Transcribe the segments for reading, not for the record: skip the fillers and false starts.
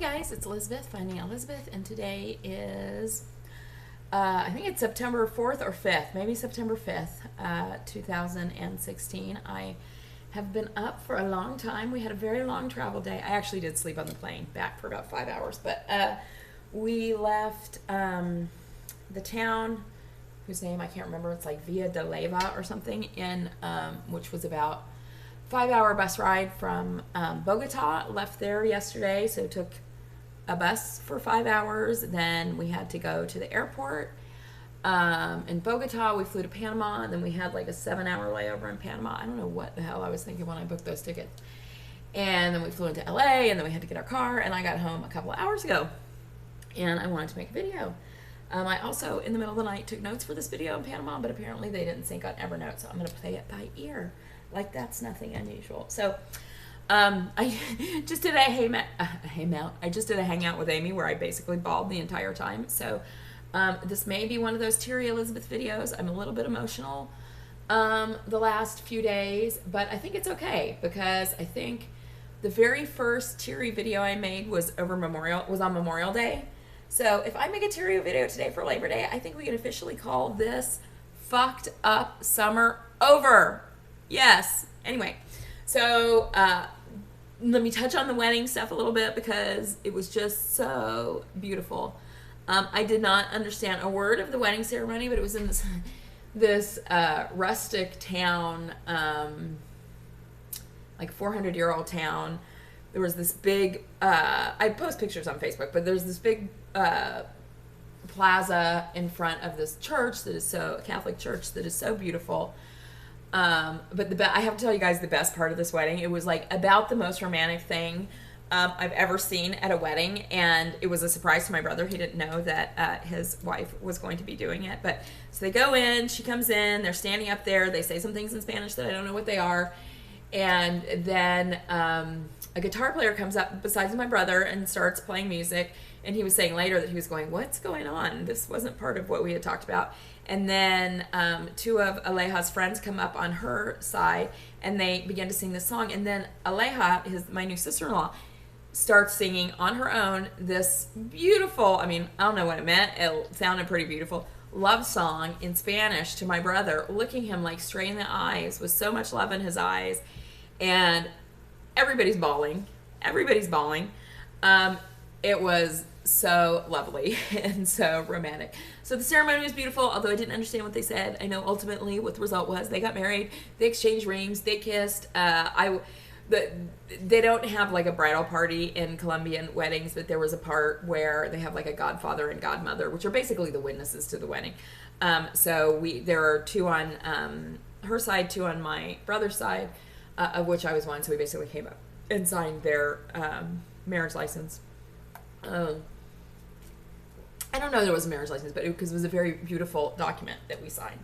guys, it's Elizabeth, Finding Elizabeth, and today is, I think it's September 4th or 5th, maybe September 5th, 2016. I have been up for a long time. We had a very long travel day. I actually did sleep on the plane, back for about 5 hours, but we left the town, whose name I can't remember, it's like Villa de Leyva or something, in which was about 5-hour bus ride from Bogota. Left there yesterday, so took a bus for 5 hours. Then we had to go to the airport in Bogota. We flew to Panama, and then we had like a 7-hour layover in Panama. I don't know what the hell I was thinking when I booked those tickets. And then we flew into LA, and then we had to get our car, and I got home a couple of hours ago, and I wanted to make a video. I also, in the middle of the night, took notes for this video in Panama, but apparently they didn't sync on Evernote, so I'm going to play it by ear. Like that's nothing unusual. So I just did a hangout. I just did a hangout with Amy where I basically bawled the entire time. So this may be one of those teary Elizabeth videos. I'm a little bit emotional the last few days, but I think it's okay because I think the very first teary video I made was on Memorial Day. So if I make a teary video today for Labor Day, I think we can officially call this fucked up summer over. Yes. Anyway, so let me touch on the wedding stuff a little bit because it was just so beautiful. I did not understand a word of the wedding ceremony, but it was in this rustic town, like 400-year-old town. There was this big, I post pictures on Facebook, but there's this big plaza in front of this church that is a Catholic church that is so beautiful. But I have to tell you guys the best part of this wedding. It was like about the most romantic thing I've ever seen at a wedding, and it was a surprise to my brother. He didn't know that his wife was going to be doing it. But so they go in, she comes in, they're standing up there, they say some things in Spanish that I don't know what they are, and then a guitar player comes up besides my brother and starts playing music, and he was saying later that he was going, "What's going on? This wasn't part of what we had talked about." And then two of Aleja's friends come up on her side, and they begin to sing this song. And then Aleja, my new sister-in-law, starts singing on her own this beautiful, I mean, I don't know what it meant. It sounded pretty beautiful. Love song in Spanish to my brother, looking him like straight in the eyes with so much love in his eyes. And everybody's bawling. Everybody's bawling. It was so lovely and so romantic. So the ceremony was beautiful, although I didn't understand what they said. I know ultimately what the result was. They got married, they exchanged rings, they kissed. They don't have like a bridal party in Colombian weddings, but there was a part where they have like a godfather and godmother, which are basically the witnesses to the wedding. So there are two on her side, two on my brother's side, of which I was one. So we basically came up and signed their marriage license. I don't know there was a marriage license, but because it was a very beautiful document that we signed.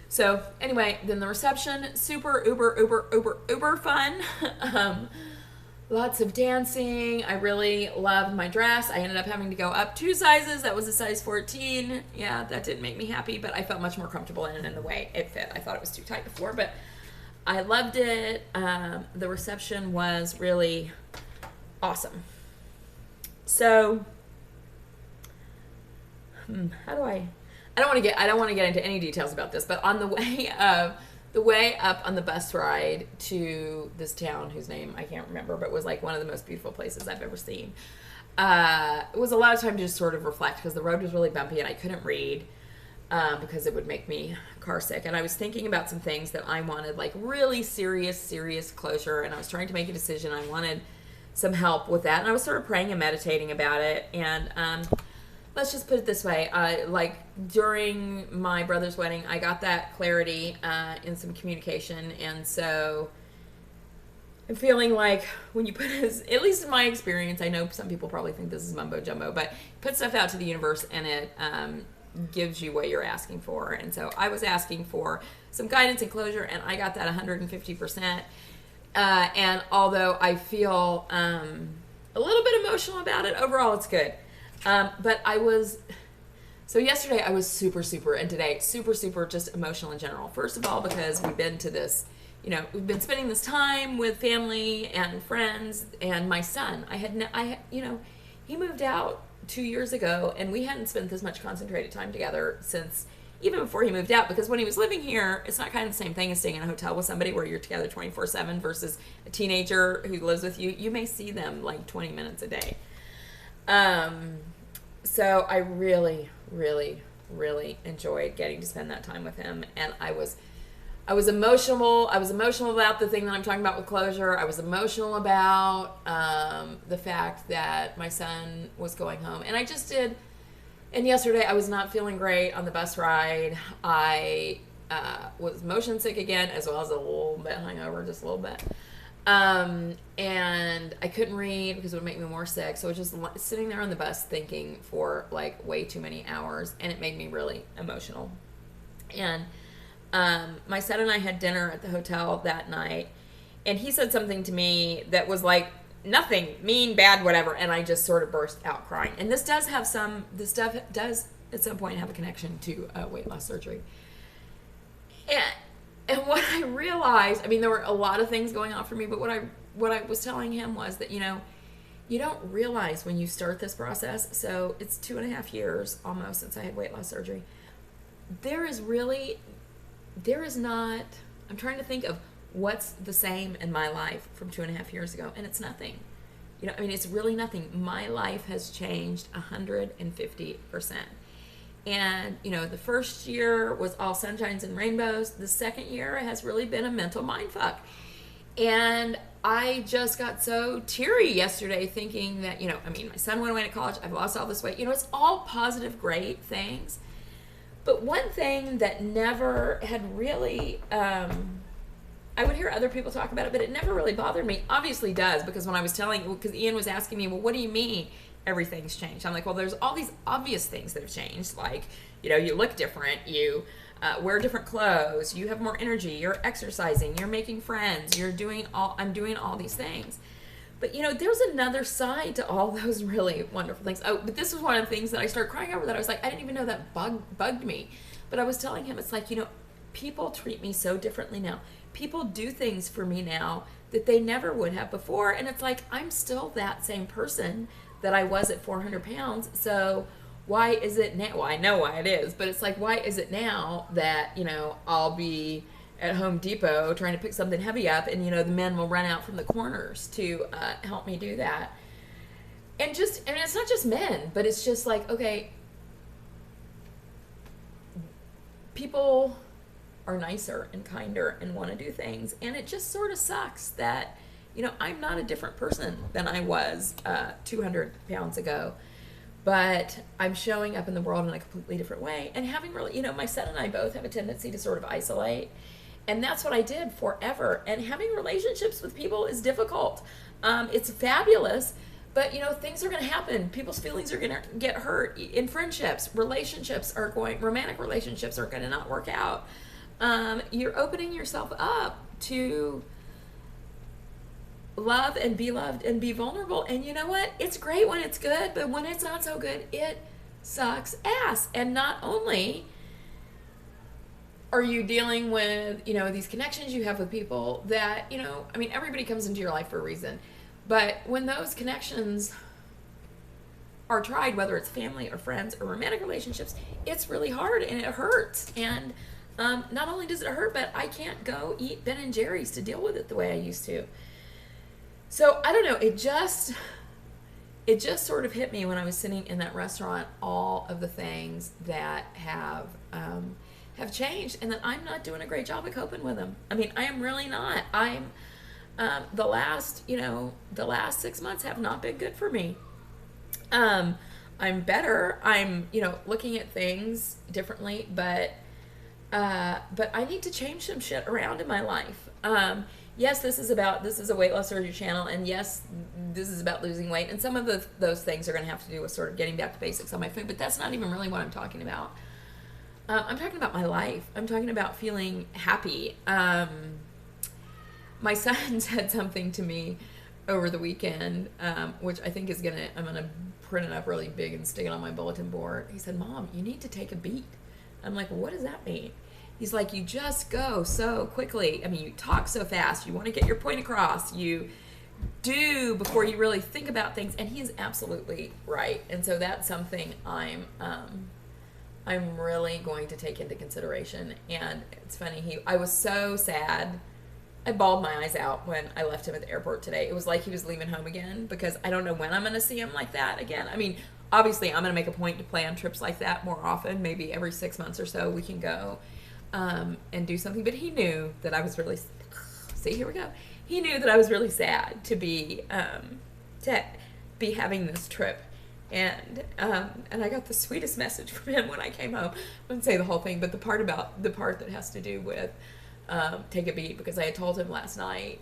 So anyway, then the reception, super uber fun. Lots of dancing. I really loved my dress. I ended up having to go up 2 sizes. That was a size 14. Yeah, that didn't make me happy, but I felt much more comfortable in it in the way it fit. I thought it was too tight before, but I loved it. The reception was really awesome. So, I don't want to get into any details about this, but on the way up on the bus ride to this town whose name I can't remember, but was like one of the most beautiful places I've ever seen. It was a lot of time to just sort of reflect because the road was really bumpy and I couldn't read because it would make me car sick. And I was thinking about some things that I wanted, like really serious closure, and I was trying to make a decision. I wanted some help with that, and I was sort of praying and meditating about it. And let's just put it this way, like during my brother's wedding, I got that clarity in some communication, and so I'm feeling like when you put this, at least in my experience, I know some people probably think this is mumbo jumbo, but put stuff out to the universe and it gives you what you're asking for. And so I was asking for some guidance and closure, and I got that 150%. And although I feel a little bit emotional about it, overall it's good. But yesterday I was super, and today super just emotional in general. First of all, because we've been to this we've been spending this time with family and friends and my son. he moved out 2 years ago, and we hadn't spent this much concentrated time together since even before he moved out, because when he was living here, it's not kind of the same thing as staying in a hotel with somebody where you're together 24/7 versus a teenager who lives with you. You may see them like 20 minutes a day. So I really, really, really enjoyed getting to spend that time with him, and I was emotional. I was emotional about the thing that I'm talking about with closure. I was emotional about the fact that my son was going home, and I just did. And yesterday I was not feeling great on the bus ride. I was motion sick again, as well as a little bit hungover, just a little bit. And I couldn't read because it would make me more sick. So I was just sitting there on the bus thinking for like way too many hours, and it made me really emotional. And my son and I had dinner at the hotel that night, and he said something to me that was like, nothing, mean, bad, whatever, and I just sort of burst out crying. And this stuff does at some point have a connection to weight loss surgery. And what I realized, I mean, there were a lot of things going on for me, but what I was telling him was that, you don't realize when you start this process, so it's 2.5 years almost since I had weight loss surgery, there is not, I'm trying to think of what's the same in my life from 2.5 years ago, and it's nothing. It's really nothing. My life has changed 150%. And, the first year was all sunshines and rainbows. The second year has really been a mental mindfuck. And I just got so teary yesterday thinking that, my son went away to college. I've lost all this weight. It's all positive, great things. But one thing that never had really, I would hear other people talk about it, but it never really bothered me. Obviously does, because when I was because Ian was asking me, well, what do you mean everything's changed? I'm like, well, there's all these obvious things that have changed. Like, you look different, you wear different clothes, you have more energy, you're exercising, you're making friends, I'm doing all these things. But, there's another side to all those really wonderful things. Oh, but this was one of the things that I started crying over that I was like, I didn't even know that bugged me. But I was telling him, it's like, people treat me so differently now. People do things for me now that they never would have before. And it's like, I'm still that same person that I was at 400 pounds. So why is it now? Well, I know why it is, but it's like, why is it now that, I'll be at Home Depot trying to pick something heavy up, and, the men will run out from the corners to help me do that. And it's not just men, but it's just like, okay, people are nicer and kinder and want to do things, and it just sort of sucks that I'm not a different person than I was 200 pounds ago, but I'm showing up in the world in a completely different way. And having really, my son and I both have a tendency to sort of isolate, and that's what I did forever. And having relationships with people is difficult. It's fabulous, but things are going to happen. People's feelings are going to get hurt in friendships. Romantic relationships are going to not work out. You're opening yourself up to love and be loved and be vulnerable. And you know what? It's great when it's good, but when it's not so good, it sucks ass. And not only are you dealing with, these connections you have with people that, everybody comes into your life for a reason. But when those connections are tried, whether it's family or friends or romantic relationships, it's really hard and it hurts. And not only does it hurt, but I can't go eat Ben & Jerry's to deal with it the way I used to. So I don't know, it just sort of hit me when I was sitting in that restaurant, all of the things that have changed, and that I'm not doing a great job of coping with them. I am really not. The last 6 months have not been good for me. I'm better. I'm, looking at things differently, but I need to change some shit around in my life. Yes, this is a weight loss surgery channel, and yes, this is about losing weight, and some of those things are going to have to do with sort of getting back to basics on my food, but that's not even really what I'm talking about. I'm talking about my life. I'm talking about feeling happy. My son said something to me over the weekend, which I think I'm going to print it up really big and stick it on my bulletin board. He said, "Mom, you need to take a beat." I'm like, "What does that mean?" He's like, "You just go so quickly. You talk so fast. You want to get your point across. You do before you really think about things. And he is absolutely right. And so that's something I'm really going to take into consideration. And it's funny, I was so sad. I bawled my eyes out when I left him at the airport today. It was like he was leaving home again, because I don't know when I'm going to see him like that again. I mean, obviously I'm going to make a point to plan trips like that more often. Maybe every 6 months or so we can go and do something. But he knew that I was really, see, here we go. He knew that I was really sad to be having this trip. And I got the sweetest message from him when I came home. I wouldn't say the whole thing, but the part that has to do with take a beat, because I had told him last night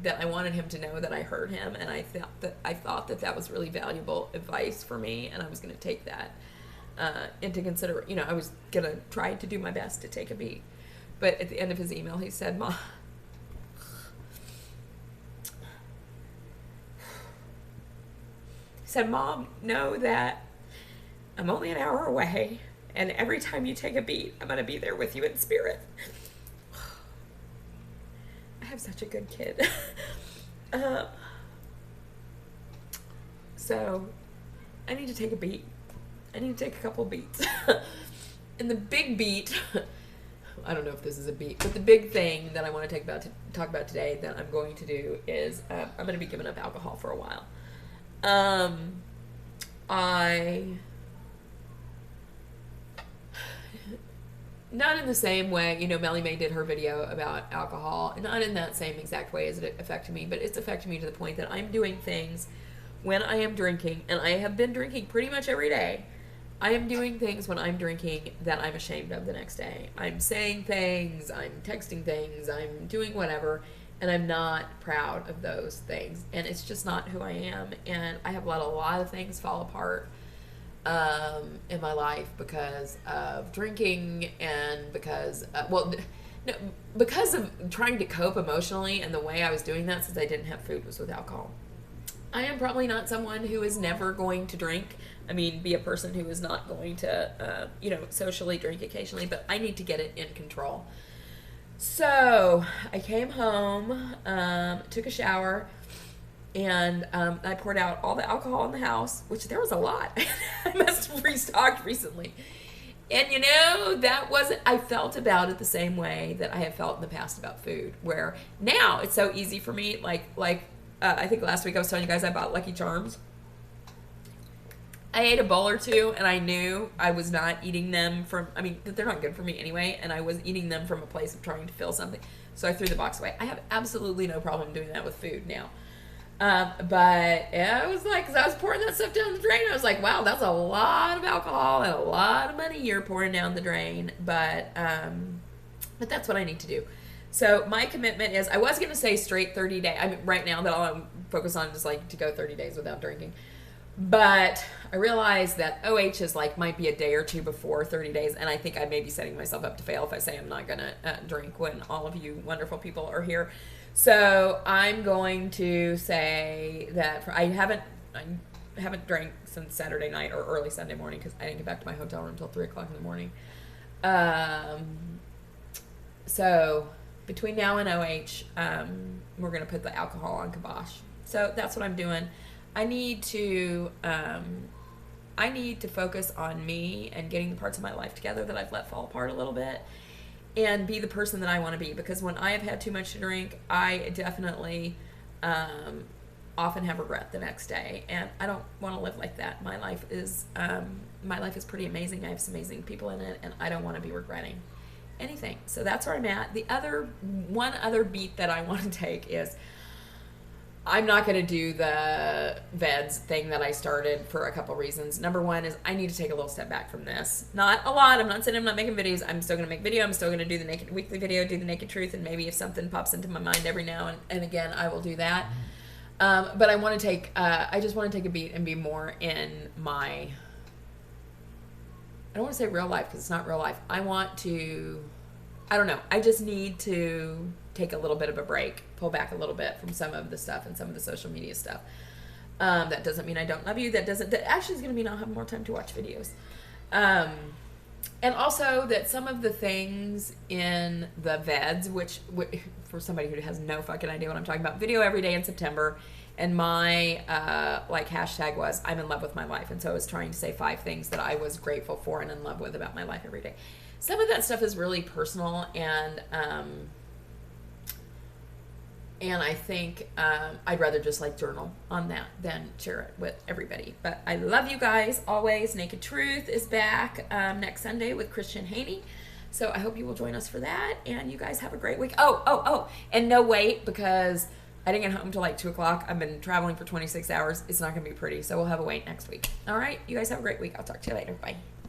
that I wanted him to know that I heard him, and I thought that was really valuable advice for me, and I was going to take that into consideration. You know, I was going to try to do my best to take a beat. But at the end of his email, he said, Mom, know that I'm only an hour away, and every time you take a beat, I'm going to be there with you in spirit. I have such a good kid. So I need to take a beat. I need to take a couple beats. And the big beat, I don't know if this is a beat, but the big thing that I want to talk about today that I'm going to do is I'm going to be giving up alcohol for a while. Not in the same way, you know, Melly Mae did her video about alcohol, not in that same exact way as it affected me, but it's affected me to the point that I'm doing things when I am drinking, and I have been drinking pretty much every day. I am doing things when I'm drinking that I'm ashamed of the next day. I'm saying things, I'm texting things, I'm doing whatever, and I'm not proud of those things. And it's just not who I am. And I have let a lot of things fall apart in my life because of drinking, and because, because of trying to cope emotionally, and the way I was doing that since I didn't have food was with alcohol. I am probably not someone who is never going to drink. I mean, be a person who is not going to, socially drink occasionally, but I need to get it in control. So I came home, took a shower, and I poured out all the alcohol in the house, which there was a lot. I must have restocked recently. And I felt about it the same way that I have felt in the past about food, where now it's so easy for me, I think last week I was telling you guys I bought Lucky Charms. I ate a bowl or two, and I knew I was not eating them that they're not good for me anyway, and I was eating them from a place of trying to fill something. So I threw the box away. I have absolutely no problem doing that with food now. But it was like, because I was pouring that stuff down the drain, I was like, wow, that's a lot of alcohol and a lot of money you're pouring down the drain. But that's what I need to do. So my commitment is, I was going to say straight 30 days. I mean, right now, that all I'm focused on is to go 30 days without drinking. But I realized that OH is might be a day or two before 30 days, and I think I may be setting myself up to fail if I say I'm not going to drink when all of you wonderful people are here. So I'm going to say that I haven't drank since Saturday night or early Sunday morning, because I didn't get back to my hotel room until 3 o'clock in the morning. So between now and OH, we're going to put the alcohol on kibosh. So that's what I'm doing. I need to focus on me and getting the parts of my life together that I've let fall apart a little bit, and be the person that I want to be. Because when I have had too much to drink, I definitely often have regret the next day, and I don't want to live like that. My life is pretty amazing. I have some amazing people in it, and I don't want to be regretting anything. So that's where I'm at. One other beat that I want to take is, I'm not going to do the VEDS thing that I started for a couple reasons. Number one is I need to take a little step back from this. Not a lot. I'm not saying I'm not making videos. I'm still going to make video. I'm still going to do the naked weekly video, do the naked truth, and maybe if something pops into my mind every now and again, I will do that. But I want to I just want to take a beat and be more in my, I don't want to say real life, because it's not real life. I don't know. I just need to take a little bit of a break, pull back a little bit from some of the stuff and some of the social media stuff. That doesn't mean I don't love you. That actually is going to mean I'll have more time to watch videos. And also that some of the things in the VEDS, which for somebody who has no fucking idea what I'm talking about, video every day in September, and my like hashtag was I'm in love with my life, and so I was trying to say 5 things that I was grateful for and in love with about my life every day. Some of that stuff is really personal, and I think I'd rather just like journal on that than share it with everybody. But I love you guys always. Naked Truth is back next Sunday with Christian Haney. So I hope you will join us for that. And you guys have a great week. Oh. And no, wait, because I didn't get home till like 2 o'clock. I've been traveling for 26 hours. It's not going to be pretty. So we'll have a wait next week. All right. You guys have a great week. I'll talk to you later. Bye.